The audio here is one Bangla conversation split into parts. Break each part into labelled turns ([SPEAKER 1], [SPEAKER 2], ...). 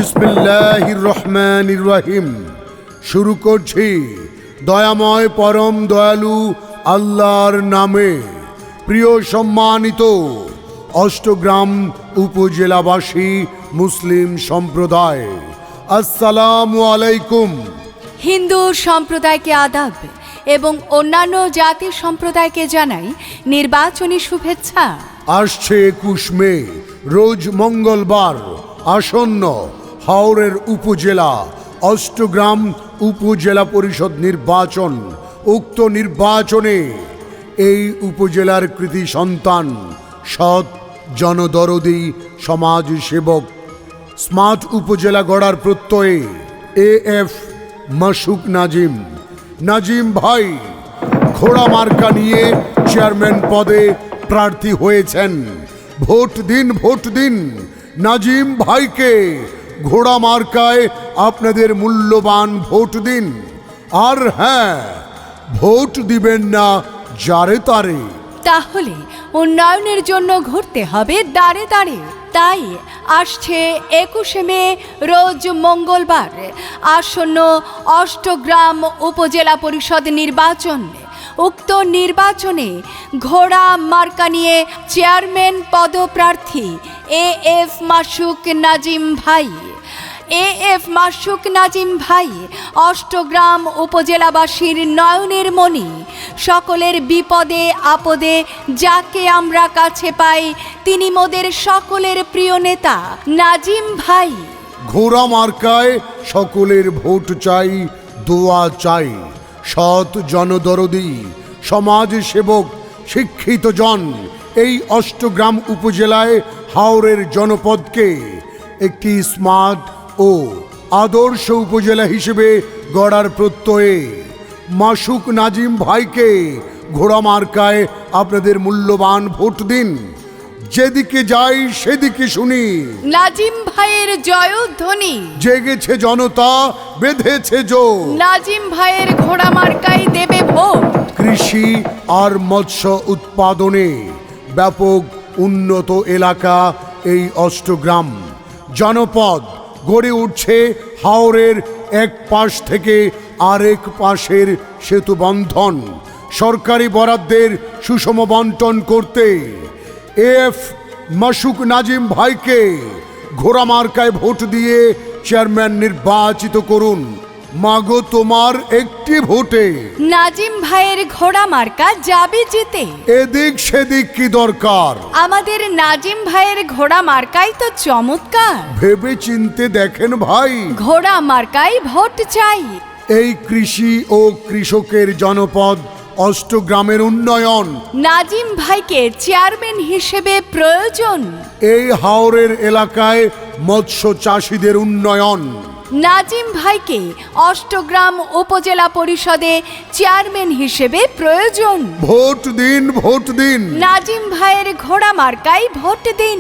[SPEAKER 1] বিসমিল্লাহির রহমানির রহিম। শুরু করছি দয়াময় পরম দয়ালু আল্লাহর নামে। প্রিয় সম্মানিত অষ্টগ্রাম উপজেলাবাসী মুসলিম সম্প্রদায়, আসসালামু আলাইকুম।
[SPEAKER 2] হিন্দু সম্প্রদায়কে আদাব এবং অন্যান্য জাতি সম্প্রদায়কে জানাই নির্বাচনী শুভেচ্ছা।
[SPEAKER 1] আসছে 21 মে রোজ মঙ্গলবার আসন্ন হাওরের উপজেলা অষ্টগ্রাম উপজেলা পরিষদ নির্বাচন। উক্ত নির্বাচনে এই উপজেলার কৃতি সন্তান, সৎ জনদরদী সমাজ সেবক, স্মার্ট উপজেলা গড়ার প্রত্যয়ে AF মাসুক নাজিম ভাই ঘোড়া মার্কা নিয়ে চেয়ারম্যান পদে প্রার্থী হয়েছেন। ভোট দিন নাজিম ভাইকে। ঘোড়া মার্কায় আপনাদের মূল্যবান ভোট দিন। আর হ্যাঁ, ভোট দিবেন না যারে তারে।
[SPEAKER 2] তাহলে উন্নয়নের জন্য ঘুরতে হবে দাঁড়ে দাঁড়ে। তাই আসছে 21 মে রোজ মঙ্গলবার আসন্ন অষ্টগ্রাম উপজেলা পরিষদ নির্বাচন। উক্ত নির্বাচনে ঘোড়া মার্কা নিয়ে চেয়ারম্যান পদপ্রার্থী AF মাসুক নাজিম ভাই অষ্টগ্রাম উপজেলাবাসীর নয়নের মণি। সকলের বিপদে আপদে যাকে আমরা কাছে পাই, তিনি মোদের সকলের প্রিয় নেতা নাজিম ভাই।
[SPEAKER 1] ঘোড়া মার্কায় সকলের ভোট চাই, দোয়া চাই। সৎ জনদরদী সমাজ সেবক শিক্ষিত জন এই অষ্টগ্রাম উপজেলায় হাওরের জনপদকে একটি স্মার্ট ও আদর্শ উপজেলা হিসেবে গড়ার প্রত্যয়ে মাসুক নাজিম ভাইকে ঘোড়া মার্কায় আপনাদের মূল্যবান ভোট দিন। যেদিকে যাই সেদিকে শুনি
[SPEAKER 2] নাজিম ভাইয়ের জয়ধ্বনি।
[SPEAKER 1] জেগেছে জনতা, বেঁধেছে জোর,
[SPEAKER 2] নাজিম ভাইয়ের ঘোড়া মার্কাই দেবে ভোট।
[SPEAKER 1] কৃষি আর মৎস্য উৎপাদনে ব্যাপক উন্নত এলাকা এই অষ্টগ্রাম জনপদ। গড়ে উঠছে হাওরের এক পাশ থেকে আরেক পাশের সেতু বন্ধন। সরকারি বরাদ্দের সুষম বন্টন করতে AF মাসুক নাজিম ভাইকে ঘোড়া মার্কায় ভোট দিয়ে চেয়ারম্যান নির্বাচিত করুন। মাগো তোমার একটি ভোটে
[SPEAKER 2] নাজিম ভাইয়ের ঘোড়া মার্কা যাবে জিতে।
[SPEAKER 1] এদিক সেদিক কি দরকার,
[SPEAKER 2] আমাদের নাজিম ভাইয়ের ঘোড়া মার্কাই তো চমৎকার।
[SPEAKER 1] ভেবে চিনতে দেখেন ভাই,
[SPEAKER 2] ঘোড়া মার্কাই ভোট চাই।
[SPEAKER 1] এই কৃষি ও কৃষকের জনপদ অষ্টগ্রামের উন্নয়ন।
[SPEAKER 2] নাজিম ভাইকে চেয়ারম্যান হিসেবে প্রয়োজন।
[SPEAKER 1] এই হাওরের এলাকায় মৎস্য চাষীদের উন্নয়ন।
[SPEAKER 2] নাজিম ভাইকে অষ্টগ্রাম উপজেলা পরিষদে চেয়ারম্যান হিসেবে প্রয়োজন।
[SPEAKER 1] ভোট দিন
[SPEAKER 2] নাজিম ভাইয়ের ঘোড়া মার্কাই ভোট দিন।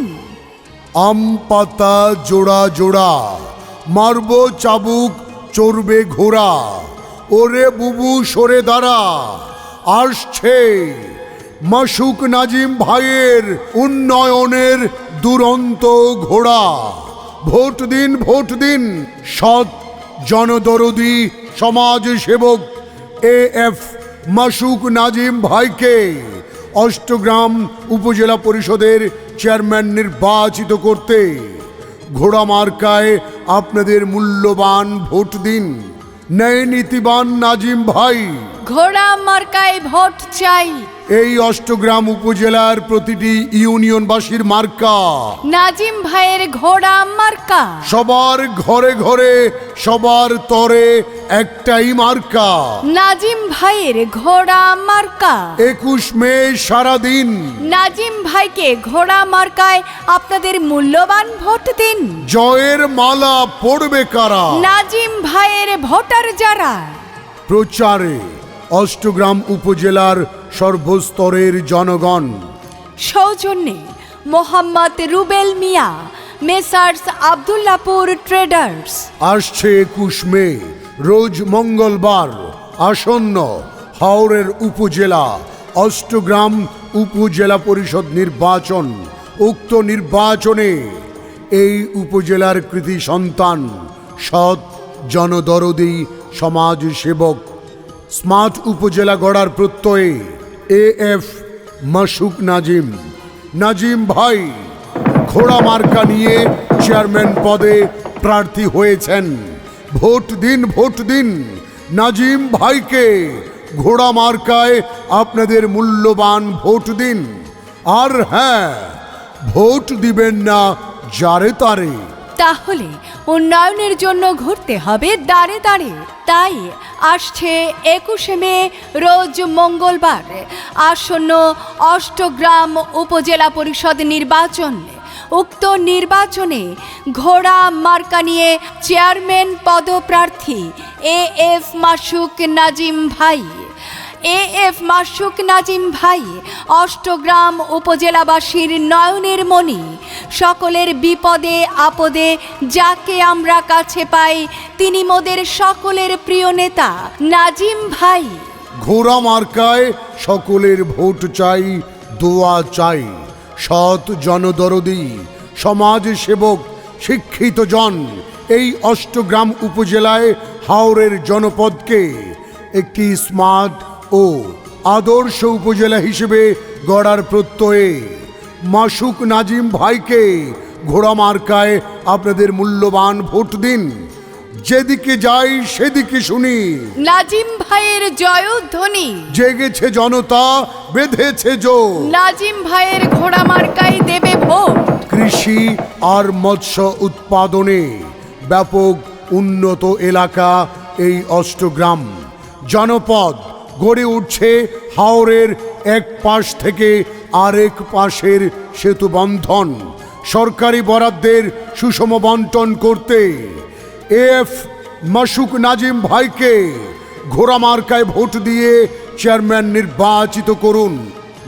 [SPEAKER 1] আম পাতা জোড়া জোড়া, মারবো চাবুক চড়বে ঘোড়া, ওরে বুবু সরে দাঁড়া। আসছে মাসুক নাজিম ভাইয়ের উন্নয়নের দুরন্ত ঘোড়া। ভোট দিন সৎ জনদরদী সমাজ সেবক AF মাসুক নাজিম ভাইকে অষ্টগ্রাম উপজেলা পরিষদের চেয়ারম্যান নির্বাচিত করতে ঘোড়া মার্কায় আপনাদের মূল্যবান ভোট দিন। ন্যায় নীতিবান নাজিম ভাই,
[SPEAKER 2] ঘোড়া মার্কায় ভোট চাই।
[SPEAKER 1] এই অষ্টগ্রাম উপজেলার প্রতিটি ইউনিয়নবাসীর মার্কা
[SPEAKER 2] নাজিম ভাইয়ের ঘোড়া মার্কা।
[SPEAKER 1] সবার ঘরে ঘরে সবার তরে একটাই মার্কা,
[SPEAKER 2] নাজিম ভাইয়ের ঘোড়া মার্কা।
[SPEAKER 1] 21 মে সারাদিন
[SPEAKER 2] নাজিম ভাইকে ঘোড়া মার্কায় আপনাদের মূল্যবান ভোট দিন।
[SPEAKER 1] জয়ের মালা পড়বে কারা,
[SPEAKER 2] নাজিম ভাইয়ের ভোটার যারা।
[SPEAKER 1] প্রচারে অষ্টগ্রাম উপজেলার সর্বস্তরের জনগণ।
[SPEAKER 2] সৌজন্যে মোহাম্মদ রুবেল মিয়া, মেসার্স আব্দুল্লাপুর ট্রেডার্স।
[SPEAKER 1] আসছে 21 মে রোজ মঙ্গলবার আসন্ন হাওরের উপজেলা অষ্টগ্রাম উপজেলা পরিষদ নির্বাচন। উক্ত নির্বাচনে এই উপজেলার কৃতি সন্তান, সৎ, জনদরদী সমাজসেবক, স্মার্ট উপজেলা গড়ার প্রত্যয়ে AF মাসুক নাজিম। নাজিম ভাই ঘোড়া মার্কা নিয়ে চেয়ারম্যান পদে প্রার্থী হয়েছেন। ভোট দিন, ভোট দিন নাজিম ভাইকে। ঘোড়া মার্কায় আপনাদের মূল্যবান ভোট দিন। আর হ্যাঁ, ভোট দিবেন না যারে তারে।
[SPEAKER 2] তাহলে উন্নয়নের জন্য ঘুরতে হবে দাঁড়ে দাঁড়ে। তাই আসছে 21শে মে রোজ মঙ্গলবার আসন্ন অষ্টগ্রাম উপজেলা পরিষদ নির্বাচন। উক্ত নির্বাচনে ঘোড়া মার্কা নিয়ে চেয়ারম্যান পদপ্রার্থী AF মাসুক নাজিম ভাই। AF মাসুক নাজিম ভাই অষ্টগ্রাম উপজেলাবাসীর নয়নের মণি। সকলের বিপদে আপদে যাকে আমরা কাছে পাই তিনি মোদের সকলের প্রিয় নেতা নাজিম ভাই।
[SPEAKER 1] ঘোড়া মার্কায় সকলের ভোট চাই, দোয়া চাই। সৎ, জনদরদী সমাজসেবক, শিক্ষিত জন এই অষ্টগ্রাম উপজেলায় হাওরের জনপদকে একটি স্মার্ট ও আদর্শ উপজেলা হিসেবে গড়ার প্রত্যয়ে মাসুক নাজিম ভাইকে ঘোড়া মার্কায় আপনাদের মূল্যবান ভোট দিন। যেদিকে যাই সেদিকে শুনি
[SPEAKER 2] নাজিম ভাইয়ের জয়ধ্বনি।
[SPEAKER 1] জেগেছে জনতা, বেঁধেছে জোর।
[SPEAKER 2] নাজিম ভাইয়ের ঘোড়া মার্কাই দেবে ভোট।
[SPEAKER 1] কৃষি আর মৎস্য উৎপাদনে ব্যাপক উন্নত এলাকা এই অষ্টগ্রাম জনপদ। গড়ে উঠছে হাওরের এক পাশ থেকে আরেক পাশের সেতু বন্ধন। সরকারি বরাদ্দের সুষম বন্টন করতে AF মাসুক নাজিম ভাইকে ঘোড়া মার্কায় ভোট দিয়ে চেয়ারম্যান নির্বাচিত করুন।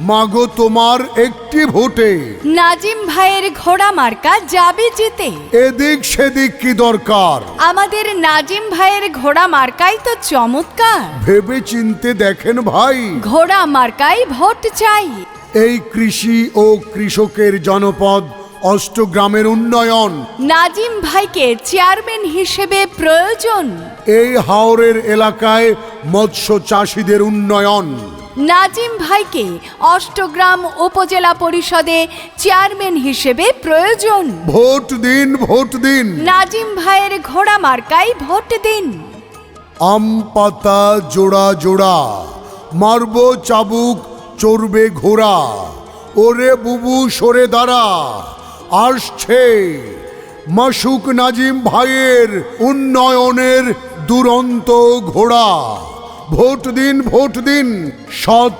[SPEAKER 1] মাগো তোমার একটি ভোটে
[SPEAKER 2] নাজিম ভাইয়ের ঘোড়া মার্কা যাবে জিতে।
[SPEAKER 1] এদিক সেদিক কি দরকার?
[SPEAKER 2] আমাদের নাজিম ভাইয়ের ঘোড়া মার্কাই তো চমৎকার।
[SPEAKER 1] ভেবে চিনতে দেখেন ভাই,
[SPEAKER 2] ঘোড়া মার্কাই ভোট চাই।
[SPEAKER 1] এই কৃষি ও কৃষকের জনপদ অষ্টগ্রামের উন্নয়ন।
[SPEAKER 2] নাজিম ভাইকে চেয়ারম্যান হিসেবে প্রয়োজন।
[SPEAKER 1] এই হাওরের এলাকায় মৎস্য চাষীদের উন্নয়ন।
[SPEAKER 2] নাজিম ভাইকে অষ্টগ্রাম উপজেলা পরিষদে চেয়ারম্যান হিসেবে প্রয়োজন।
[SPEAKER 1] ভোট দিন, ভোট দিন
[SPEAKER 2] নাজিম ভাইয়ের ঘোড়া মার্কাই ভোট দিন।
[SPEAKER 1] আম পাতা জোড়া জোড়া, মারব চাবুক চড়বে ঘোড়া। ওরে বুবু সরে দাঁড়া, আসছে মাসুক নাজিম ভাইয়ের উন্নয়নের দুরন্ত ঘোড়া। ভোট দিন, ভোট দিন সৎ,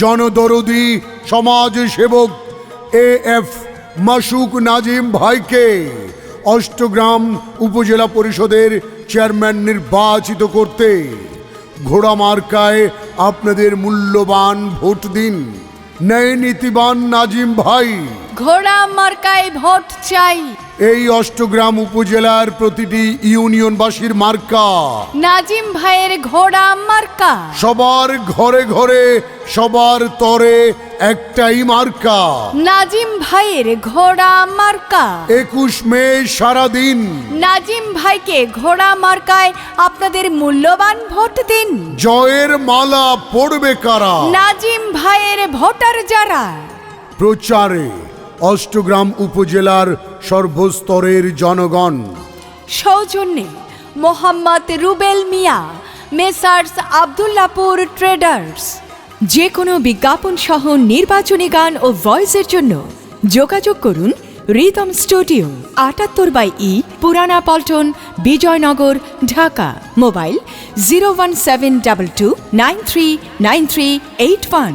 [SPEAKER 1] জনদরদী সমাজসেবক AF মাসুক নাজিম ভাইকে অষ্টগ্রাম উপজেলা পরিষদের চেয়ারম্যান নির্বাচিত করতে ঘোড়া মার্কায় আপনাদের মূল্যবান ভোট দিন। ন্যায় নীতিবান নাজিম ভাই,
[SPEAKER 2] ঘোড়া মার্কায় ভোট চাই।
[SPEAKER 1] এই অষ্টগ্রাম উপজেলার প্রতিটি ইউনিয়নবাসীর মার্কা
[SPEAKER 2] নাজিম ভাইয়ের ঘোড়া মার্কা।
[SPEAKER 1] সবার ঘরে ঘরে সবার তরে একটাই মার্কা,
[SPEAKER 2] নাজিম ভাইয়ের ঘোড়া মার্কা।
[SPEAKER 1] 21 মে সারাদিন
[SPEAKER 2] নাজিম ভাইকে ঘোড়া মার্কায় আপনাদের মূল্যবান ভোট দিন।
[SPEAKER 1] জয়ের মালা পড়বে কারা?
[SPEAKER 2] নাজিম ভাইয়ের ভোটার যারা।
[SPEAKER 1] প্রচারে অষ্টগ্রাম উপজেলার সর্বস্তরের জনগণ।
[SPEAKER 2] সৌজন্যে মোহাম্মদ রুবেল মিয়া, মেসার্স আব্দুল্লাপুর ট্রেডার্স।
[SPEAKER 3] যে কোনো বিজ্ঞাপন সহ নির্বাচনী গান ও ভয়েসের জন্য যোগাযোগ করুন রিদম স্টুডিও, 78/E, পুরানা পল্টন, বিজয়নগর, ঢাকা। মোবাইল 01722939381।